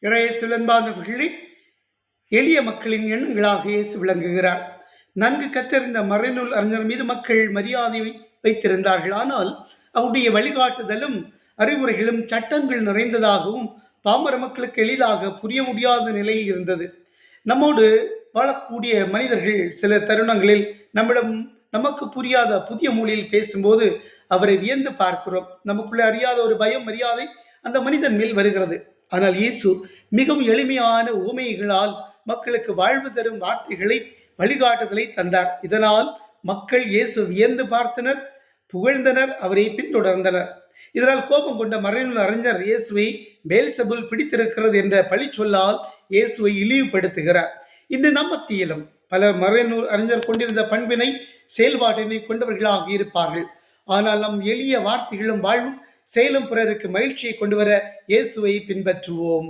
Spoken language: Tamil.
இறையேசுவில் அன்பார்ந்தவர்களே, எளிய மக்களின் எண்ணங்களாக இயேசு விளங்குகிறார். நன்கு கற்றறிந்த மறைநூல் அறிஞர் மீது மக்கள் மரியாதை வைத்திருந்தார்கள். ஆனால் அவருடைய வழிகாட்டுதலும் அறிவுரைகளும் சட்டங்கள் நிறைந்ததாகவும் பாமர மக்களுக்கு எளிதாக புரிய முடியாத நிலையில் இருந்தது. நம்மோடு வாழக்கூடிய மனிதர்கள் சில தருணங்களில் நமக்கு புரியாத புதிய மொழியில் பேசும்போது அவரை வியந்து பார்க்கிறோம். நமக்குள்ளே அறியாத ஒரு பயம், மரியாதை அந்த மனிதன் மேல் வருகிறது. ஆனால் இயேசு மிகவும் எளிமையான உவமைகளால் மக்களுக்கு வாழ்வு தரும் வார்த்தைகளை, வழிகாட்டுதலை தந்தார். இதனால் மக்கள் இயேசு வியந்து பார்த்தனர், புகழ்ந்தனர், அவரை பின்தொடர்ந்தனர். இதனால் கோபம் கொண்ட மறைநூல் அறிஞர் இயேசுவை பெயல்செபூல் பிடித்திருக்கிறது என்ற பழி சொல்லால் இயேசுவை இழிவுபடுத்துகிறார். இன்று நம் மத்தியிலும் பல மறைநூல் அறிஞர் கொண்டிருந்த பண்பினை, செயல்பாட்டினை கொண்டவர்களாக இருப்பார்கள். ஆனால் நம் எளிய வார்த்தைகளும் வாழ்வும் செயலும் பிறருக்கு மகிழ்ச்சியை கொண்டு வர இயேசுவை பின்பற்றுவோம்.